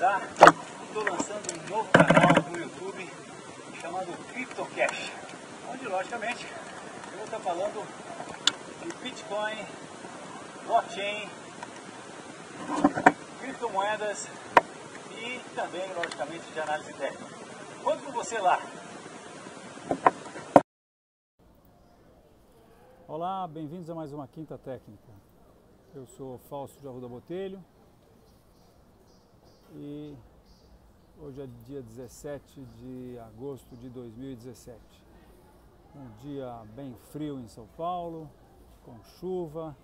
avisar, estou lançando um novo canal no YouTube chamado CryptoCash, onde logicamente eu vou estar falando de Bitcoin, blockchain, criptomoedas e também logicamente de análise técnica. Conto com você lá! Olá, bem-vindos a mais uma Quinta Técnica. Eu sou Fausto de Arruda Botelho e hoje é dia 17 de agosto de 2017. Um dia bem frio em São Paulo, com chuva,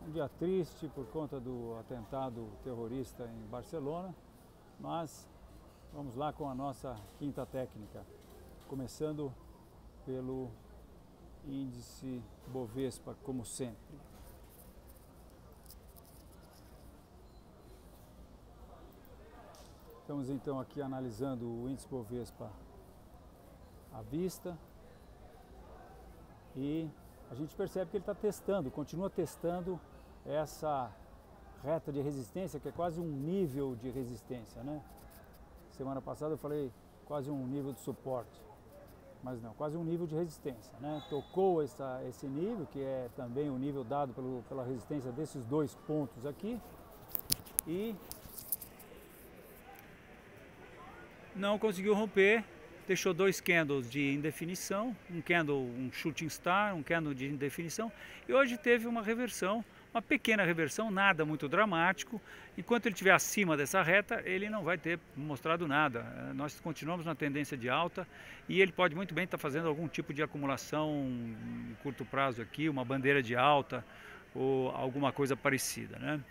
um dia triste por conta do atentado terrorista em Barcelona, mas vamos lá com a nossa Quinta Técnica, começando pelo índice Bovespa, como sempre. Estamos então aqui analisando o índice Bovespa à vista e a gente percebe que ele está testando, continua testando essa reta de resistência, que é quase um nível de resistência, né? Semana passada eu falei quase um nível de suporte, mas não, quase um nível de resistência, né? Tocou esse nível, que é também o nível dado pela resistência desses dois pontos aqui, e não conseguiu romper, deixou dois candles de indefinição, um shooting star, um candle de indefinição, e hoje teve uma reversão, uma pequena reversão, nada muito dramático. Enquanto ele estiver acima dessa reta, ele não vai ter mostrado nada. Nós continuamos na tendência de alta e ele pode muito bem estar fazendo algum tipo de acumulação em curto prazo aqui, uma bandeira de alta ou alguma coisa parecida, né?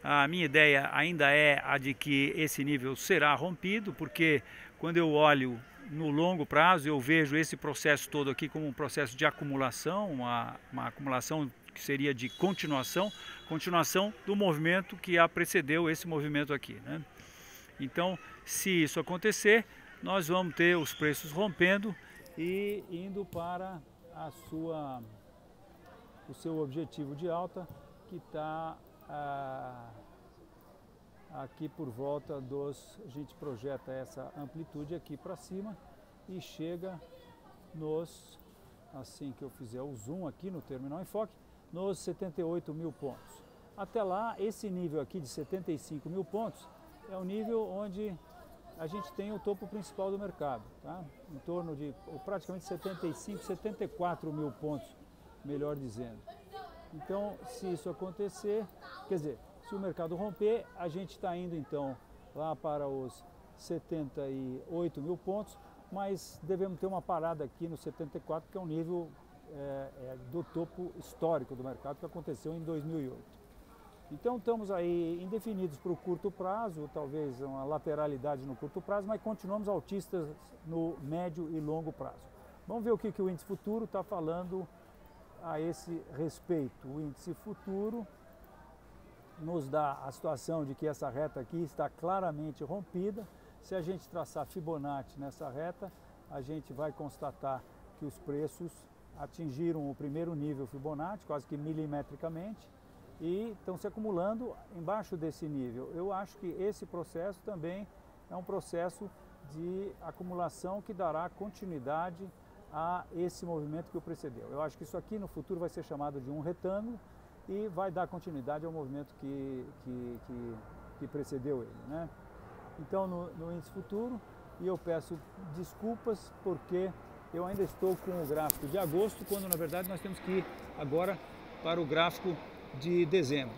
A minha ideia ainda é a de que esse nível será rompido, porque quando eu olho no longo prazo, eu vejo esse processo todo aqui como um processo de acumulação, uma acumulação que seria de continuação do movimento que precedeu esse movimento aqui, né? Então, se isso acontecer, nós vamos ter os preços rompendo e indo para o seu objetivo de alta, que está aqui por volta a gente projeta essa amplitude aqui para cima e chega assim que eu fizer o zoom aqui no Terminal Enfoque, nos 78 mil pontos. Até lá, esse nível aqui de 75 mil pontos é o nível onde a gente tem o topo principal do mercado, tá? Em torno de praticamente 75, 74 mil pontos, melhor dizendo. Então, se isso acontecer, quer dizer, se o mercado romper, a gente está indo então lá para os 78 mil pontos, mas devemos ter uma parada aqui no 74, que é um nível do topo histórico do mercado que aconteceu em 2008. Então estamos aí indefinidos para o curto prazo, talvez uma lateralidade no curto prazo, mas continuamos altistas no médio e longo prazo. Vamos ver o que o índice futuro está falando a esse respeito. O índice futuro nos dá a situação de que essa reta aqui está claramente rompida. Se a gente traçar Fibonacci nessa reta, a gente vai constatar que os preços atingiram o primeiro nível Fibonacci, quase que milimetricamente, e estão se acumulando embaixo desse nível. Eu acho que esse processo também é um processo de acumulação que dará continuidade a esse movimento que o precedeu. Eu acho que isso aqui no futuro vai ser chamado de um retângulo e vai dar continuidade ao movimento que precedeu ele, né? Então, no índice futuro, e eu peço desculpas porque eu ainda estou com o gráfico de agosto, quando na verdade nós temos que ir agora para o gráfico de dezembro.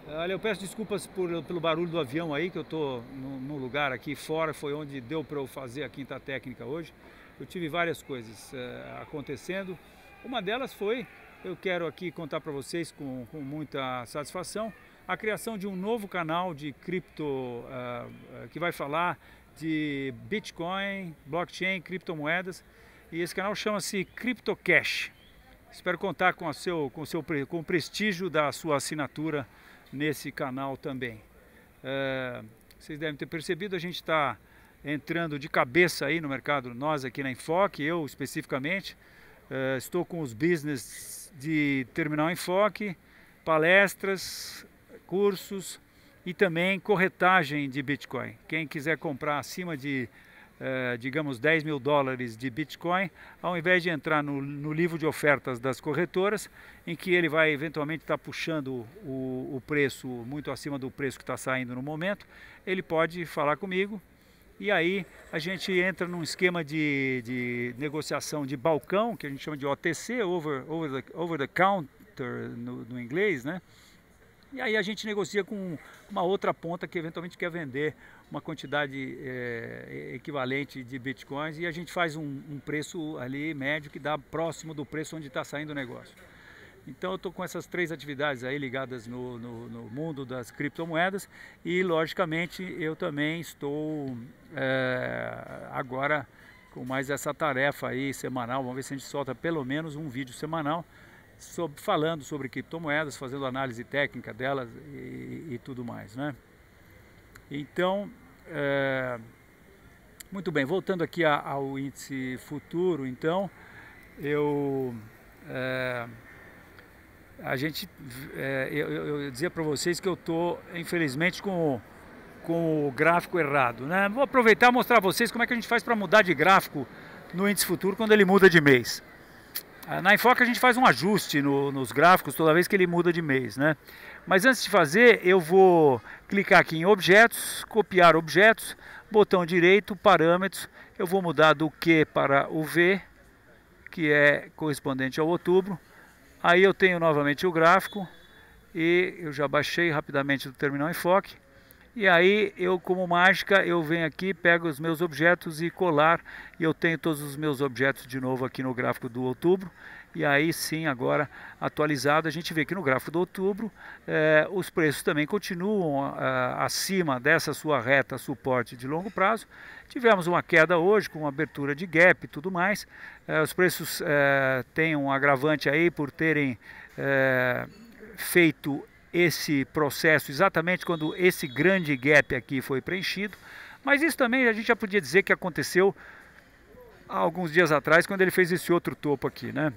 Olha, eu peço desculpas pelo barulho do avião aí, que eu estou num lugar aqui fora, foi onde deu para eu fazer a Quinta Técnica hoje. Eu tive várias coisas acontecendo. Uma delas foi, eu quero aqui contar para vocês com muita satisfação, a criação de um novo canal de cripto que vai falar de Bitcoin, blockchain, criptomoedas, e esse canal chama-se CryptoCash. Espero contar com o prestígio da sua assinatura nesse canal também. Vocês devem ter percebido, a gente está entrando de cabeça aí no mercado, nós aqui na Enfoque, eu especificamente, estou com os business de Terminal Enfoque, palestras, cursos e também corretagem de Bitcoin. Quem quiser comprar acima de, digamos, 10 mil dólares de Bitcoin, ao invés de entrar no livro de ofertas das corretoras, em que ele vai eventualmente estar puxando o preço muito acima do preço que está saindo no momento, ele pode falar comigo e aí a gente entra num esquema de negociação de balcão, que a gente chama de OTC, over the counter no inglês, né? E aí a gente negocia com uma outra ponta que eventualmente quer vender uma quantidade equivalente de bitcoins, e a gente faz um preço ali médio que dá próximo do preço onde está saindo o negócio. Então eu estou com essas 3 atividades aí ligadas no mundo das criptomoedas, e logicamente eu também estou agora com mais essa tarefa aí semanal. Vamos ver se a gente solta pelo menos um vídeo semanal falando sobre criptomoedas, fazendo análise técnica delas e tudo mais, né? Então, muito bem, voltando aqui ao índice futuro, então, eu dizia para vocês que eu estou, infelizmente, com o gráfico errado, né? Vou aproveitar e mostrar a vocês como é que a gente faz para mudar de gráfico no índice futuro quando ele muda de mês. Na Enfoque a gente faz um ajuste nos gráficos toda vez que ele muda de mês, né? Mas antes de fazer, eu vou clicar aqui em objetos, copiar objetos, botão direito, parâmetros, eu vou mudar do Q para o V, que é correspondente ao outubro. Aí eu tenho novamente o gráfico, e eu já baixei rapidamente do terminal Enfoque. E aí eu, como mágica, eu venho aqui, pego os meus objetos e colar, e eu tenho todos os meus objetos de novo aqui no gráfico do outubro. E aí sim, agora atualizado, a gente vê que no gráfico do outubro os preços também continuam acima dessa sua reta suporte de longo prazo. Tivemos uma queda hoje com abertura de gap e tudo mais. Os preços têm um agravante aí por terem feito esse processo exatamente quando esse grande gap aqui foi preenchido, mas isso também a gente já podia dizer que aconteceu há alguns dias atrás, quando ele fez esse outro topo aqui, né?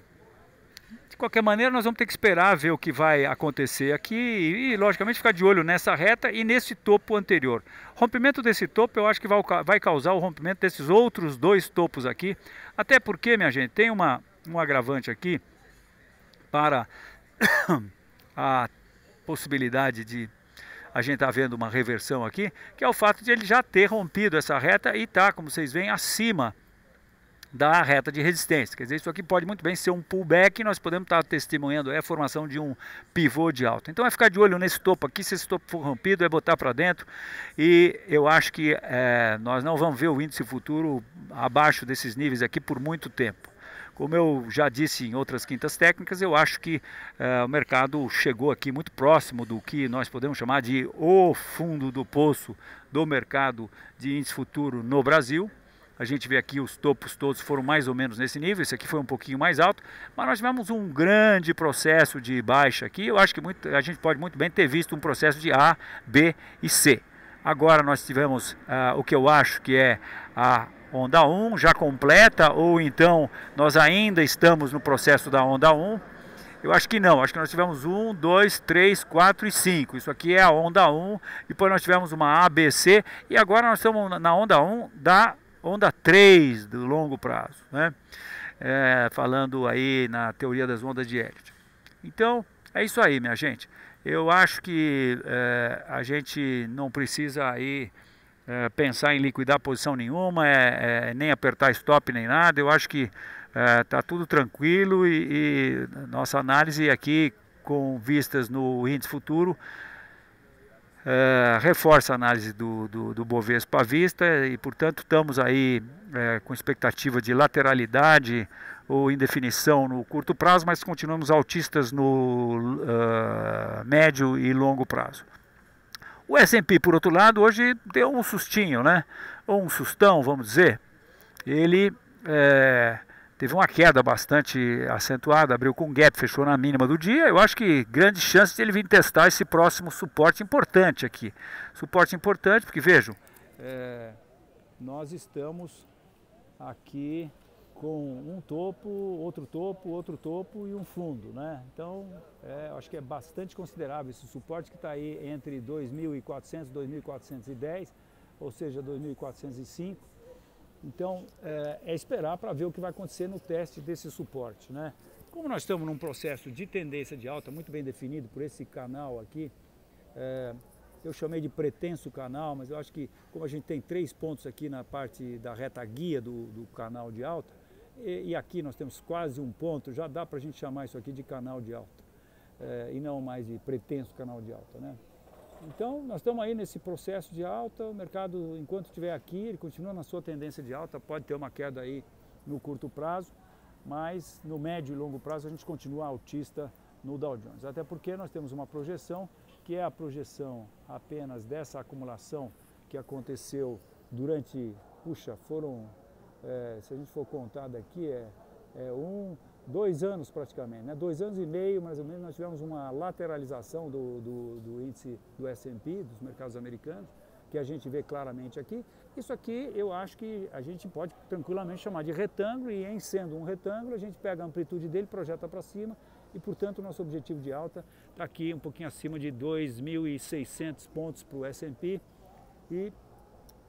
De qualquer maneira, nós vamos ter que esperar ver o que vai acontecer aqui e logicamente ficar de olho nessa reta e nesse topo anterior. Rompimento desse topo eu acho que vai causar o rompimento desses outros 2 topos aqui, até porque, minha gente, tem um agravante aqui para a possibilidade de a gente estar vendo uma reversão aqui, que é o fato de ele já ter rompido essa reta e está, como vocês veem, acima da reta de resistência. Quer dizer, isso aqui pode muito bem ser um pullback, e nós podemos estar testemunhando a formação de um pivô de alta. Então é ficar de olho nesse topo aqui, se esse topo for rompido, é botar para dentro, e eu acho que nós não vamos ver o índice futuro abaixo desses níveis aqui por muito tempo. Como eu já disse em outras quintas técnicas, eu acho que o mercado chegou aqui muito próximo do que nós podemos chamar de o fundo do poço do mercado de índice futuro no Brasil. A gente vê aqui os topos todos foram mais ou menos nesse nível, esse aqui foi um pouquinho mais alto, mas nós tivemos um grande processo de baixa aqui. Eu acho que a gente pode muito bem ter visto um processo de A, B e C. Agora nós tivemos o que eu acho que é a onda 1 já completa, ou então nós ainda estamos no processo da onda 1. Eu acho que não, acho que nós tivemos 1, 2, 3, 4 e 5. Isso aqui é a onda 1, depois nós tivemos uma ABC, e agora nós estamos na onda 1 da onda 3 do longo prazo, né? Falando aí na teoria das ondas de Elliott. Então, é isso aí, minha gente. Eu acho que a gente não precisa aí pensar em liquidar posição nenhuma, nem apertar stop nem nada. Eu acho que está tudo tranquilo, e nossa análise aqui com vistas no índice futuro reforça a análise do Bovespa à vista, e portanto estamos aí com expectativa de lateralidade ou indefinição no curto prazo, mas continuamos altistas no médio e longo prazo. O S&P, por outro lado, hoje deu um sustinho, né? Ou um sustão, vamos dizer. Ele teve uma queda bastante acentuada, abriu com gap, fechou na mínima do dia. Eu acho que grandes chances de ele vir testar esse próximo suporte importante aqui. Suporte importante, porque vejam, nós estamos aqui com um topo, outro topo e um fundo, né? Então, acho que é bastante considerável esse suporte que está aí entre 2.400 e 2.410, ou seja, 2.405. Então, é esperar para ver o que vai acontecer no teste desse suporte, né? Como nós estamos num processo de tendência de alta muito bem definido por esse canal aqui, eu chamei de pretenso canal, mas eu acho que como a gente tem 3 pontos aqui na parte da reta guia do canal de alta, e aqui nós temos quase um ponto, já dá para a gente chamar isso aqui de canal de alta, e não mais de pretenso canal de alta, né? Então nós estamos aí nesse processo de alta, o mercado enquanto estiver aqui, ele continua na sua tendência de alta, pode ter uma queda aí no curto prazo, mas no médio e longo prazo a gente continua altista no Dow Jones, até porque nós temos uma projeção que é a projeção apenas dessa acumulação que aconteceu durante, foram, se a gente for contar daqui, 2 anos praticamente, né? 2 anos e meio mais ou menos, nós tivemos uma lateralização do índice do S&P, dos mercados americanos, que a gente vê claramente aqui. Isso aqui eu acho que a gente pode tranquilamente chamar de retângulo, e em sendo um retângulo a gente pega a amplitude dele, projeta para cima, e portanto o nosso objetivo de alta está aqui um pouquinho acima de 2.600 pontos para o S&P, e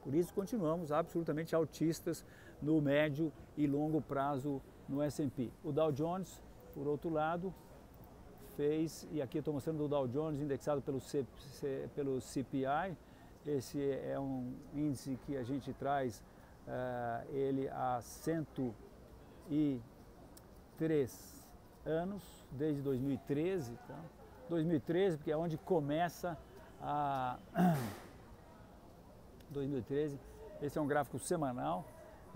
por isso continuamos absolutamente altistas no médio e longo prazo no S&P. O Dow Jones, por outro lado, fez, e aqui eu estou mostrando o Dow Jones indexado pelo CPI, esse é um índice que a gente traz ele há 103 anos, desde 2013, então, 2013 porque é onde começa a 2013, esse é um gráfico semanal,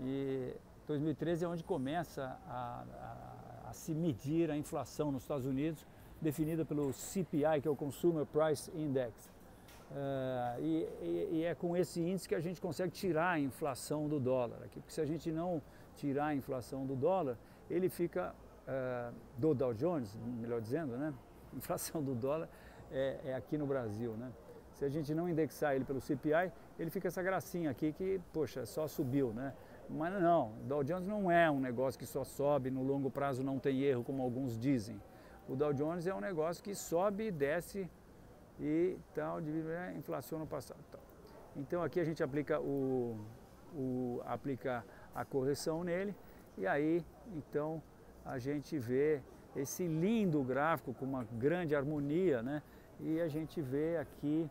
e 2013 é onde começa a se medir a inflação nos Estados Unidos, definida pelo CPI, que é o Consumer Price Index. E é com esse índice que a gente consegue tirar a inflação do dólar aqui, porque se a gente não tirar a inflação do dólar, ele fica, do Dow Jones, melhor dizendo, né? A inflação do dólar é aqui no Brasil, né? Se a gente não indexar ele pelo CPI, ele fica essa gracinha aqui que, poxa, só subiu, né? Mas não, o Dow Jones não é um negócio que só sobe, no longo prazo não tem erro, como alguns dizem. O Dow Jones é um negócio que sobe e desce e tal, inflaciona o passado. Tal. Então aqui a gente aplica aplica a correção nele, e aí então a gente vê esse lindo gráfico com uma grande harmonia, né? E a gente vê aqui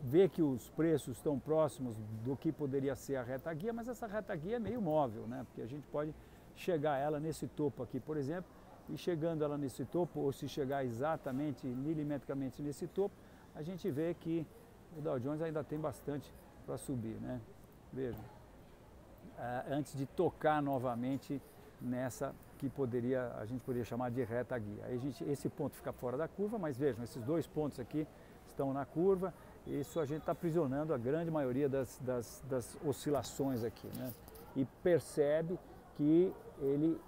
vê que os preços estão próximos do que poderia ser a reta guia, mas essa reta guia é meio móvel, né? Porque a gente pode chegar a ela nesse topo aqui, por exemplo, e chegando ela nesse topo, ou se chegar exatamente, milimetricamente nesse topo, a gente vê que o Dow Jones ainda tem bastante para subir, né? Vejam, antes de tocar novamente nessa que a gente poderia chamar de reta guia. Aí esse ponto fica fora da curva, mas vejam, esses 2 pontos aqui estão na curva, e isso a gente está aprisionando a grande maioria das oscilações aqui, né? E percebe que ele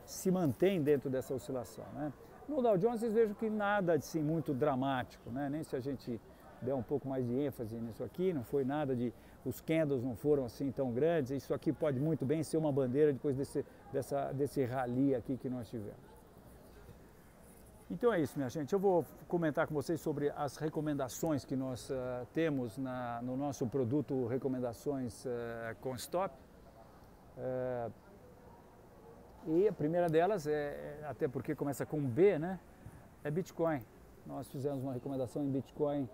se mantém dentro dessa oscilação, né? No Dow Jones vocês vejam que nada assim muito dramático, né? Nem se a gente der um pouco mais de ênfase nisso aqui, não foi nada de... Os candles não foram assim tão grandes, isso aqui pode muito bem ser uma bandeira depois desse rally aqui que nós tivemos. Então é isso, minha gente. Eu vou comentar com vocês sobre as recomendações que nós temos no nosso produto Recomendações com Stop. E a primeira delas, até porque começa com B, né? É Bitcoin. Nós fizemos uma recomendação em Bitcoin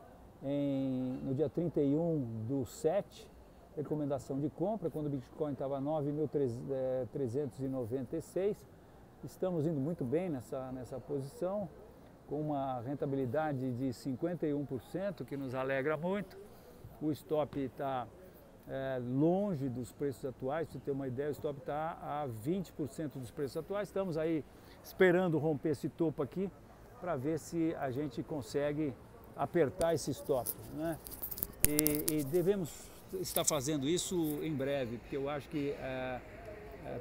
no dia 31/7, recomendação de compra, quando o Bitcoin estava 9.396. Estamos indo muito bem nessa posição, com uma rentabilidade de 51%, que nos alegra muito. O stop está longe dos preços atuais, para você ter uma ideia, o stop está a 20% dos preços atuais. Estamos aí esperando romper esse topo aqui, para ver se a gente consegue apertar esse stop, né? E devemos estar fazendo isso em breve, porque eu acho que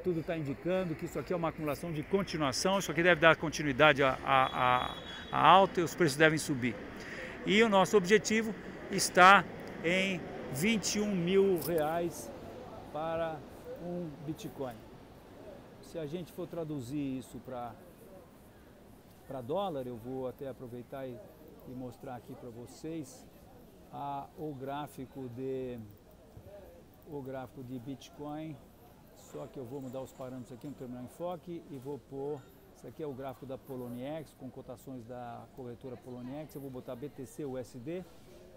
tudo está indicando que isso aqui é uma acumulação de continuação, isso aqui deve dar continuidade à alta e os preços devem subir. E o nosso objetivo está em R$21.000 para um Bitcoin. Se a gente for traduzir isso para dólar, eu vou até aproveitar e mostrar aqui para vocês o gráfico de Bitcoin, só que eu vou mudar os parâmetros aqui no terminal enfoque e vou pôr, esse aqui é o gráfico da Poloniex, com cotações da corretora Poloniex, eu vou botar BTC USD,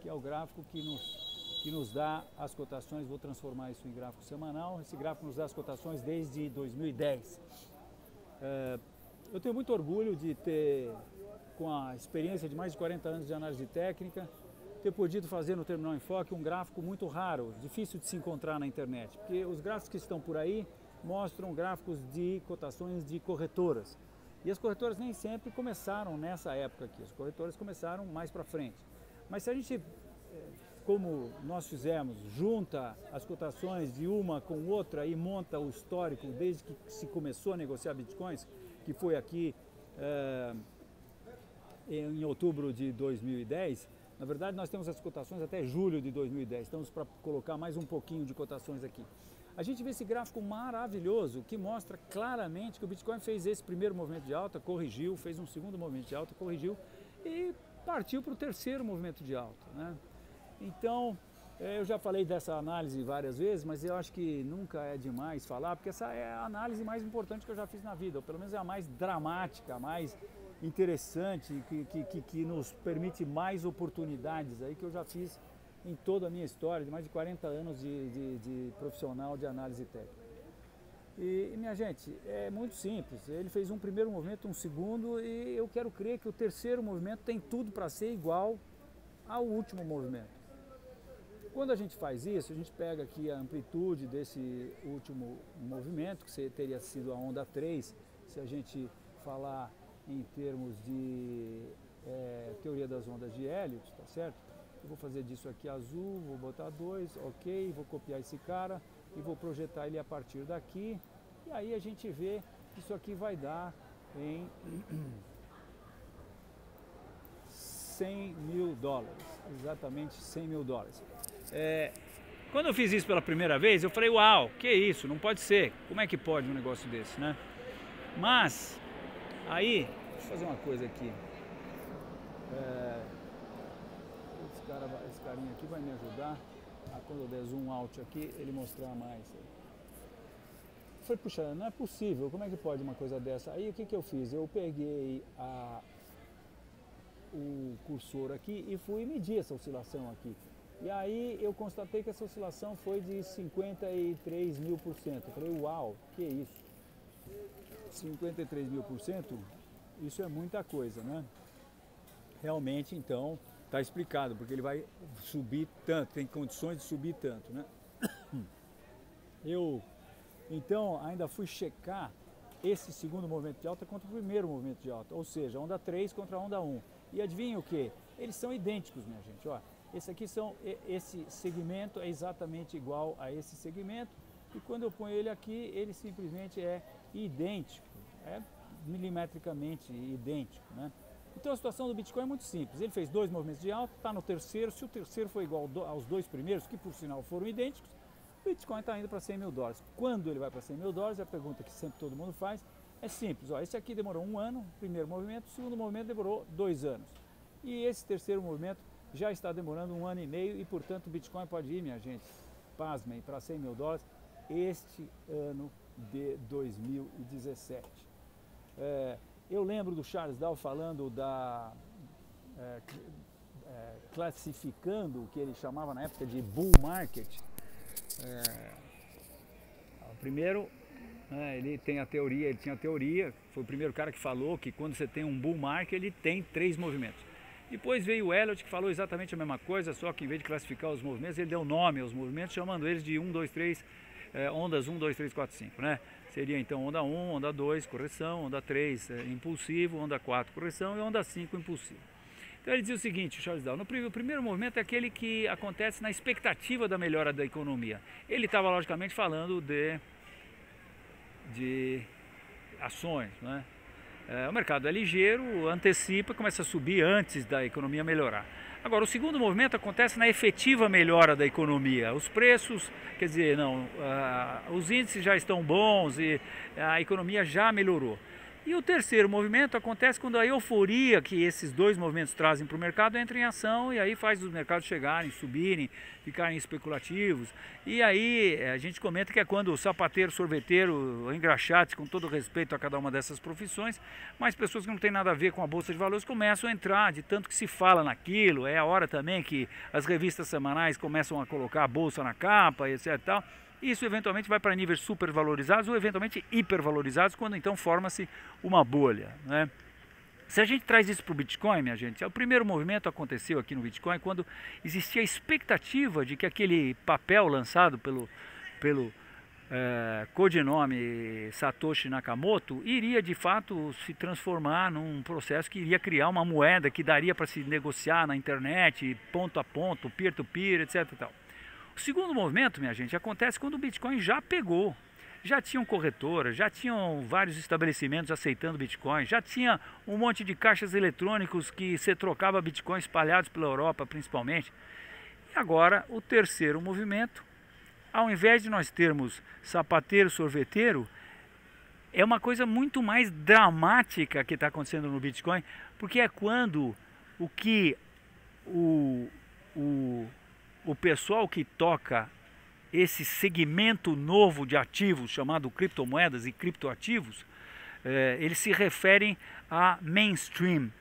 que é o gráfico que nos dá as cotações, vou transformar isso em gráfico semanal, esse gráfico nos dá as cotações desde 2010. Eu tenho muito orgulho de ter, com a experiência de mais de 40 anos de análise técnica, ter podido fazer no Terminal Enfoque um gráfico muito raro, difícil de se encontrar na internet, porque os gráficos que estão por aí mostram gráficos de cotações de corretoras. E as corretoras nem sempre começaram nessa época aqui, as corretoras começaram mais para frente. Mas se a gente, como nós fizemos, junta as cotações de uma com outra e monta o histórico desde que se começou a negociar bitcoins, que foi aqui em outubro de 2010, na verdade nós temos as cotações até julho de 2010, estamos para colocar mais um pouquinho de cotações aqui. A gente vê esse gráfico maravilhoso que mostra claramente que o Bitcoin fez esse primeiro movimento de alta, corrigiu, fez um segundo movimento de alta, corrigiu e partiu para o terceiro movimento de alta, né? Então, eu já falei dessa análise várias vezes, mas eu acho que nunca é demais falar, porque essa é a análise mais importante que eu já fiz na vida, ou pelo menos é a mais dramática, a mais interessante, que nos permite mais oportunidades aí que eu já fiz em toda a minha história, de mais de 40 anos de profissional de análise técnica. E minha gente, é muito simples, ele fez um primeiro movimento, um segundo, e eu quero crer que o terceiro movimento tem tudo para ser igual ao último movimento. Quando a gente faz isso, a gente pega aqui a amplitude desse último movimento, que teria sido a onda 3, se a gente falar em termos de teoria das ondas de Elliott, tá certo? Eu vou fazer disso aqui azul, vou botar 2, ok, vou copiar esse cara e vou projetar ele a partir daqui, e aí a gente vê que isso aqui vai dar em $100 mil, exatamente $100 mil. Quando eu fiz isso pela primeira vez, eu falei, uau, que isso, não pode ser, como é que pode um negócio desse, né? Mas, aí, deixa eu fazer uma coisa aqui, esse carinha aqui vai me ajudar a, quando eu der zoom out aqui, ele mostrar mais. Eu falei, puxa, não é possível, como é que pode uma coisa dessa? Aí o que eu fiz? Eu peguei o cursor aqui e fui medir essa oscilação aqui. E aí eu constatei que essa oscilação foi de 53 mil %. Eu falei, uau, que isso? 53 mil %, isso é muita coisa, né? Realmente, então, está explicado, porque ele vai subir tanto, tem condições de subir tanto, né? Eu, então, ainda fui checar esse segundo movimento de alta contra o primeiro movimento de alta, ou seja, a onda 3 contra a onda 1. E adivinha o que? Eles são idênticos, minha gente, ó. Esse segmento é exatamente igual a esse segmento, e quando eu ponho ele aqui, ele simplesmente é idêntico, é milimetricamente idêntico, né? Então a situação do Bitcoin é muito simples, ele fez 2 movimentos de alta, está no terceiro, se o terceiro for igual aos 2 primeiros, que por sinal foram idênticos, o Bitcoin está indo para $100 mil. Quando ele vai para $100 mil, a pergunta que sempre todo mundo faz é simples, ó, esse aqui demorou 1 ano, primeiro movimento, o segundo movimento demorou 2 anos, e esse terceiro movimento já está demorando 1 ano e meio, e portanto o Bitcoin pode ir, minha gente, pasmem, para $100 mil este ano de 2017. Eu lembro do Charles Dow falando classificando o que ele chamava na época de bull market. Primeiro, ele tinha a teoria, foi o primeiro cara que falou que quando você tem um bull market, ele tem 3 movimentos. Depois veio o Elliott, que falou exatamente a mesma coisa, só que em vez de classificar os movimentos, ele deu nome aos movimentos, chamando eles de 1, 2, 3, ondas 1, 2, 3, 4, 5, né? Seria então onda 1, onda 2, correção, onda 3, impulsivo, onda 4, correção, e onda 5, impulsivo. Então ele dizia o seguinte, o Charles Dow, o primeiro movimento é aquele que acontece na expectativa da melhora da economia. Ele estava logicamente falando de ações, né? O mercado é ligeiro, antecipa, começa a subir antes da economia melhorar. Agora, o segundo movimento acontece na efetiva melhora da economia. Os preços, quer dizer, não, os índices já estão bons e a economia já melhorou. E o terceiro movimento acontece quando a euforia que esses dois movimentos trazem para o mercado entra em ação e aí faz os mercados chegarem, subirem, ficarem especulativos. E aí a gente comenta que é quando o sapateiro, sorveteiro, engraxates, com todo respeito a cada uma dessas profissões, mas pessoas que não têm nada a ver com a Bolsa de Valores começam a entrar, de tanto que se fala naquilo. É a hora também que as revistas semanais começam a colocar a Bolsa na capa, etc e tal. Isso eventualmente vai para níveis supervalorizados ou eventualmente hipervalorizados, quando então forma-se uma bolha, né? Se a gente traz isso para o Bitcoin, minha gente, o primeiro movimento aconteceu aqui no Bitcoin quando existia a expectativa de que aquele papel lançado pelo codinome Satoshi Nakamoto iria de fato se transformar num processo que iria criar uma moeda que daria para se negociar na internet, ponto a ponto, peer-to-peer, etc e tal. O segundo movimento, minha gente, acontece quando o Bitcoin já pegou. Já tinham corretoras, já tinham vários estabelecimentos aceitando Bitcoin, já tinha um monte de caixas eletrônicos que você trocava Bitcoin espalhados pela Europa, principalmente. E agora, o terceiro movimento, ao invés de nós termos sapateiro, sorveteiro, é uma coisa muito mais dramática que está acontecendo no Bitcoin, porque é quando o pessoal que toca esse segmento novo de ativos chamado criptomoedas e criptoativos, eles se referem a mainstream.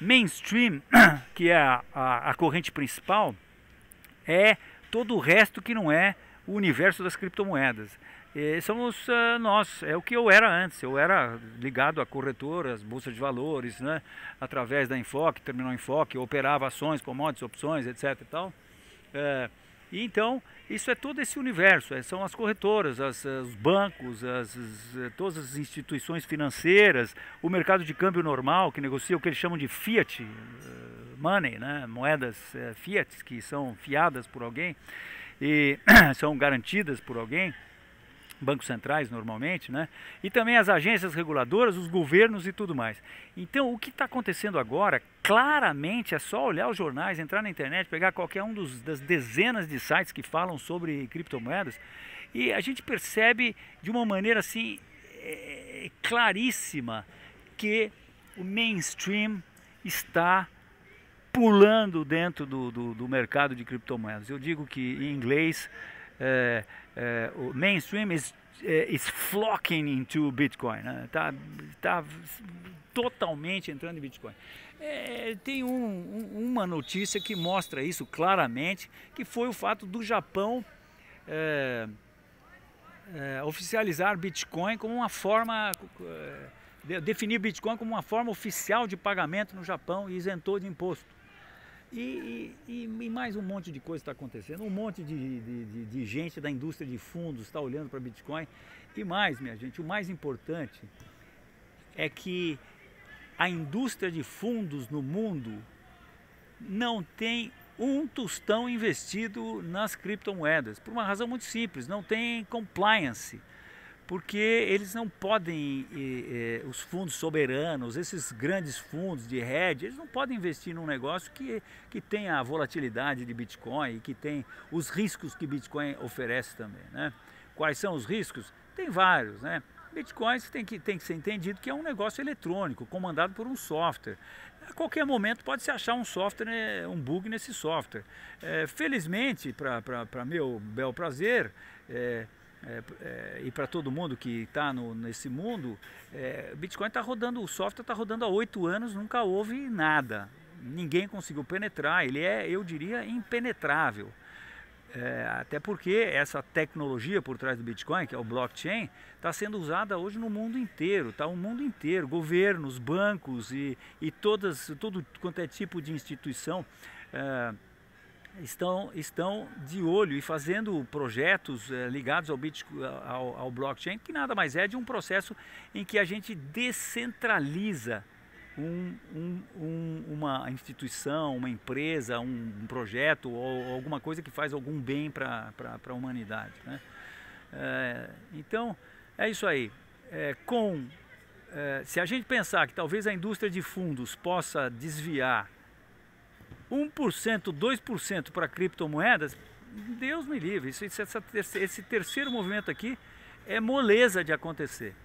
Mainstream, que é a corrente principal, é todo o resto que não é o universo das criptomoedas. Somos nós, é o que eu era antes. Eu era ligado a corretoras, bolsas de valores, né, através da Enfoque, Terminal Enfoque, operava ações, commodities, opções, etc e tal. E então, isso é todo esse universo, são as corretoras, os bancos, todas as instituições financeiras, o mercado de câmbio normal, que negocia o que eles chamam de fiat money, né? Moedas fiat, que são fiadas por alguém e são garantidas por alguém, bancos centrais normalmente, né? E também as agências reguladoras, os governos e tudo mais. Então, o que está acontecendo agora, claramente, é só olhar os jornais, entrar na internet, pegar qualquer um das dezenas de sites que falam sobre criptomoedas, e a gente percebe de uma maneira assim claríssima que o mainstream está pulando dentro do mercado de criptomoedas. Eu digo que em inglês o mainstream is flocking into Bitcoin, né? Tá totalmente entrando em Bitcoin. Tem uma notícia que mostra isso claramente, que foi o fato do Japão oficializar Bitcoin como uma forma, definir Bitcoin como uma forma oficial de pagamento no Japão e isentou de imposto. E mais um monte de coisa está acontecendo, um monte de gente da indústria de fundos está olhando para Bitcoin. E mais, minha gente, o mais importante é que a indústria de fundos no mundo não tem um tostão investido nas criptomoedas, por uma razão muito simples: não tem compliance. Porque eles não podem, os fundos soberanos, esses grandes fundos de hedge, eles não podem investir num negócio que tem a volatilidade de Bitcoin e que tem os riscos que Bitcoin oferece também, né? Quais são os riscos? Tem vários, né? Bitcoin tem que ser entendido que é um negócio eletrônico, comandado por um software. A qualquer momento pode se achar um software, um bug nesse software. Felizmente, para meu bel prazer, e para todo mundo que está nesse mundo, Bitcoin está rodando, o software está rodando há 8 anos, nunca houve nada, ninguém conseguiu penetrar, ele é, eu diria, impenetrável. Até porque essa tecnologia por trás do Bitcoin, que é o blockchain, está sendo usada hoje no mundo inteiro, tá? O mundo inteiro, governos, bancos e todo quanto é tipo de instituição estão de olho e fazendo projetos ligados ao blockchain, que nada mais é de um processo em que a gente descentraliza uma instituição, uma empresa, um projeto ou alguma coisa que faz algum bem para a humanidade, né? Então, é isso aí. Se a gente pensar que talvez a indústria de fundos possa desviar 1%, 2% para criptomoedas, Deus me livre, esse terceiro movimento aqui é moleza de acontecer.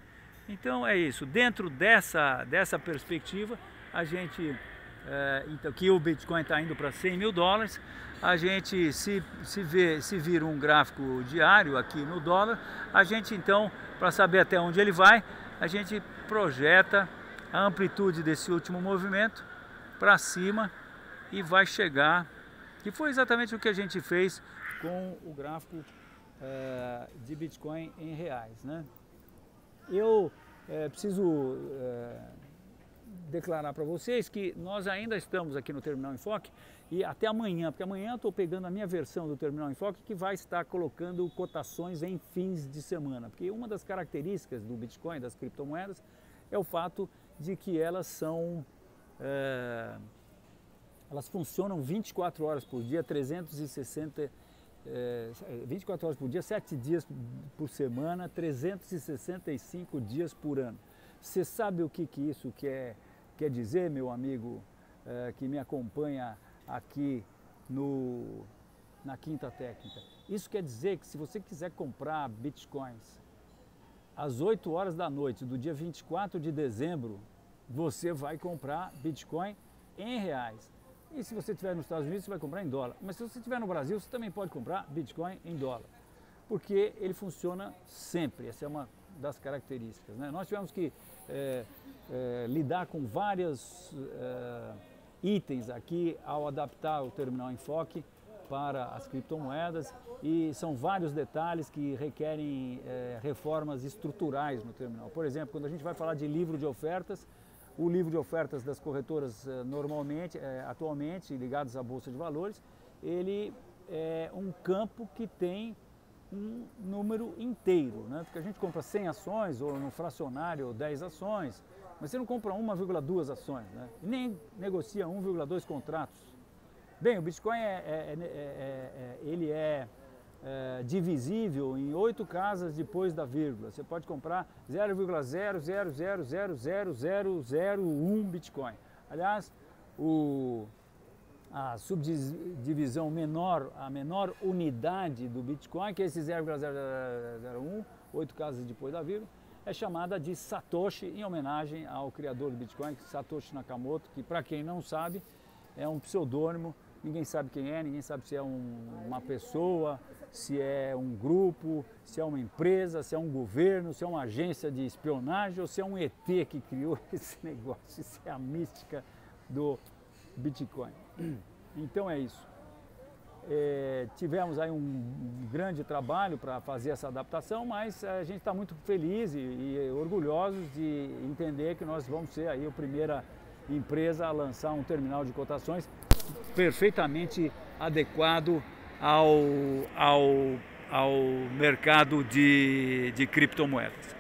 Então é isso, dentro dessa perspectiva, a gente, então, que o Bitcoin está indo para 100 mil dólares, a gente se vira um gráfico diário aqui no dólar, a gente então, para saber até onde ele vai, a gente projeta a amplitude desse último movimento para cima e vai chegar, que foi exatamente o que a gente fez com o gráfico de Bitcoin em reais, né? Eu preciso declarar para vocês que nós ainda estamos aqui no Terminal Enfoque e até amanhã, porque amanhã eu estou pegando a minha versão do Terminal Enfoque que vai estar colocando cotações em fins de semana, porque uma das características do Bitcoin, das criptomoedas, é o fato de que elas são, elas funcionam 24 horas por dia, 24 horas por dia, 7 dias por semana, 365 dias por ano. Você sabe o que isso quer dizer, meu amigo, que me acompanha aqui na Quinta Técnica? Isso quer dizer que se você quiser comprar Bitcoins às 8 horas da noite do dia 24 de dezembro, você vai comprar Bitcoin em reais. E se você estiver nos Estados Unidos, você vai comprar em dólar. Mas se você estiver no Brasil, você também pode comprar Bitcoin em dólar. Porque ele funciona sempre, essa é uma das características, né? Nós tivemos que lidar com vários itens aqui ao adaptar o Terminal Enfoque para as criptomoedas e são vários detalhes que requerem reformas estruturais no terminal. Por exemplo, quando a gente vai falar de livro de ofertas, o livro de ofertas das corretoras atualmente ligados à Bolsa de Valores, ele é um campo que tem um número inteiro, né? Porque a gente compra 100 ações ou no fracionário 10 ações, mas você não compra 1,2 ações, né? E nem negocia 1,2 contratos. Bem, o Bitcoin ele é divisível em 8 casas depois da vírgula. Você pode comprar 0,000000001 Bitcoin. Aliás, a subdivisão menor, a menor unidade do Bitcoin, que é esse 0,0001, 8 casas depois da vírgula, é chamada de Satoshi, em homenagem ao criador do Bitcoin, Satoshi Nakamoto, que, para quem não sabe, é um pseudônimo. Ninguém sabe quem é, ninguém sabe se é uma pessoa, se é um grupo, se é uma empresa, se é um governo, se é uma agência de espionagem ou se é um ET que criou esse negócio. Isso é a mística do Bitcoin. Então é isso. Tivemos aí um grande trabalho para fazer essa adaptação, mas a gente está muito feliz e orgulhosos de entender que nós vamos ser aí a primeira empresa a lançar um terminal de cotações perfeitamente adequado ao mercado de criptomoedas.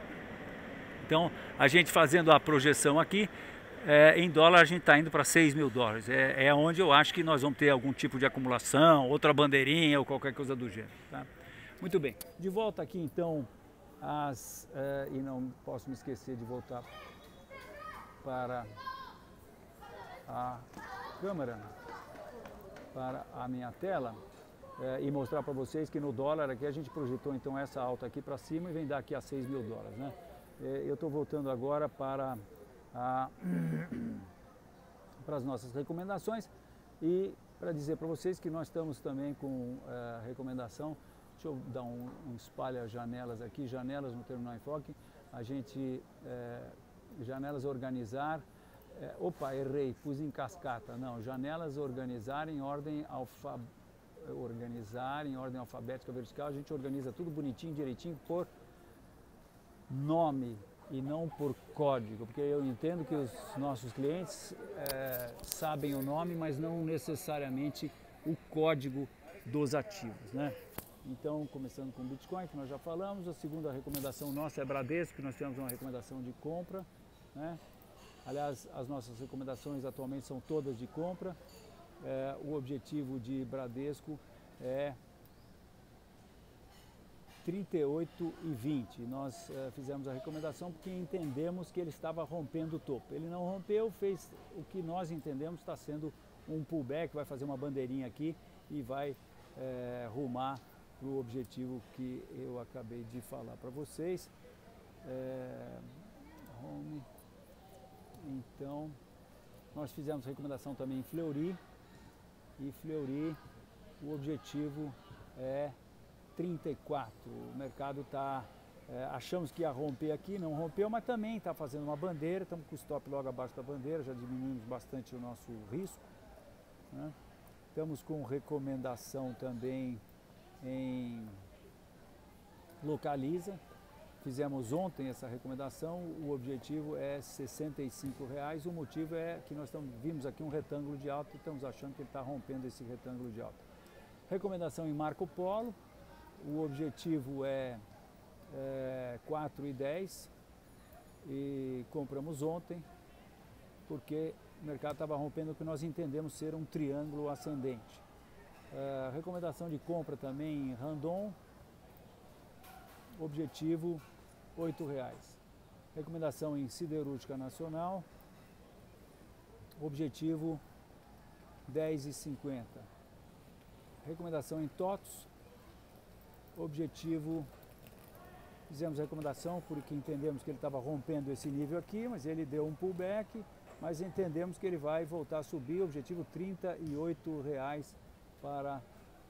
Então, a gente fazendo a projeção aqui, em dólar a gente está indo para 6 mil dólares. É onde eu acho que nós vamos ter algum tipo de acumulação, outra bandeirinha ou qualquer coisa do gênero. Tá? Muito bem, de volta aqui então, e não posso me esquecer de voltar para a câmera, para a minha tela, e mostrar para vocês que no dólar aqui a gente projetou então essa alta aqui para cima e vem daqui a 6 mil dólares, né? Eu estou voltando agora para as nossas recomendações e para dizer para vocês que nós estamos também com recomendação. Deixa eu dar um espalha janelas aqui, janelas no Terminal Enfoque, a gente, janelas organizar, opa, errei, pus em cascata, não, janelas organizar em ordem alfabética vertical, a gente organiza tudo bonitinho, direitinho, por nome e não por código, porque eu entendo que os nossos clientes sabem o nome, mas não necessariamente o código dos ativos, né? Então, começando com o Bitcoin, que nós já falamos, a segunda recomendação nossa é Bradesco, que nós temos uma recomendação de compra, né? Aliás, as nossas recomendações atualmente são todas de compra. O objetivo de Bradesco é 38,20. Nós fizemos a recomendação porque entendemos que ele estava rompendo o topo. Ele não rompeu, fez o que nós entendemos está sendo um pullback, vai fazer uma bandeirinha aqui e vai rumar para o objetivo que eu acabei de falar para vocês. Home. Então, nós fizemos recomendação também em Fleury, e Fleury, o objetivo é 34. O mercado está, achamos que ia romper aqui, não rompeu, mas também está fazendo uma bandeira, estamos com o stop logo abaixo da bandeira, já diminuímos bastante o nosso risco, né? Estamos com recomendação também em Localiza. Fizemos ontem essa recomendação, o objetivo é R$ 65,00, o motivo é que nós vimos aqui um retângulo de alta e estamos achando que ele está rompendo esse retângulo de alta. Recomendação em Marco Polo, o objetivo é 4,10 e compramos ontem porque o mercado estava rompendo o que nós entendemos ser um triângulo ascendente. Recomendação de compra também em Randon, objetivo R$ 8,00. Recomendação em Siderúrgica Nacional, objetivo R$ 10,50. Recomendação em TOTS, objetivo, fizemos recomendação porque entendemos que ele estava rompendo esse nível aqui, mas ele deu um pullback, mas entendemos que ele vai voltar a subir, objetivo R$ 38,00 para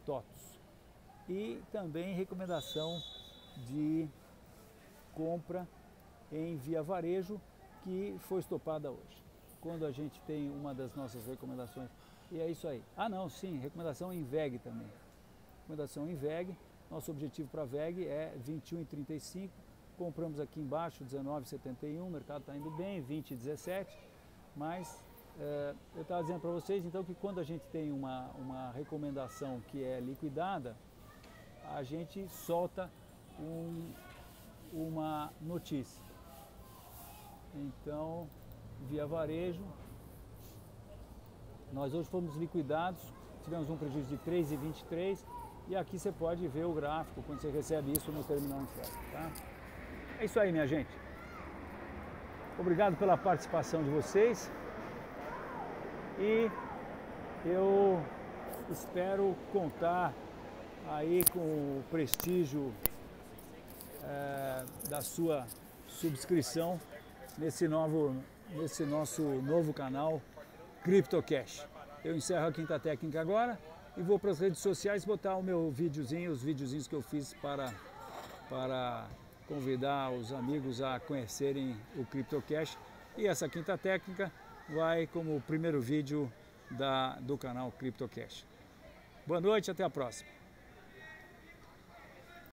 TOTS. E também recomendação de compra em Via Varejo, que foi estopada hoje. Quando a gente tem uma das nossas recomendações, e é isso aí. Ah não, sim, recomendação em VEG também. Recomendação em VEG, nosso objetivo para VEG é 21,35, compramos aqui embaixo 19,71, o mercado está indo bem, 20,17, mas eu estava dizendo para vocês então que quando a gente tem uma recomendação que é liquidada, a gente solta uma notícia. Então, Via Varejo, nós hoje fomos liquidados, tivemos um prejuízo de 3,23 e aqui você pode ver o gráfico quando você recebe isso no terminal em frete, tá? É isso aí, minha gente. Obrigado pela participação de vocês e eu espero contar aí com o prestígio da sua subscrição nesse nosso novo canal CryptoCash. Eu encerro a Quinta Técnica agora e vou para as redes sociais botar o meu videozinho, os videozinhos que eu fiz para convidar os amigos a conhecerem o CryptoCash. E essa Quinta Técnica vai como o primeiro vídeo do canal CryptoCash. Boa noite, até a próxima.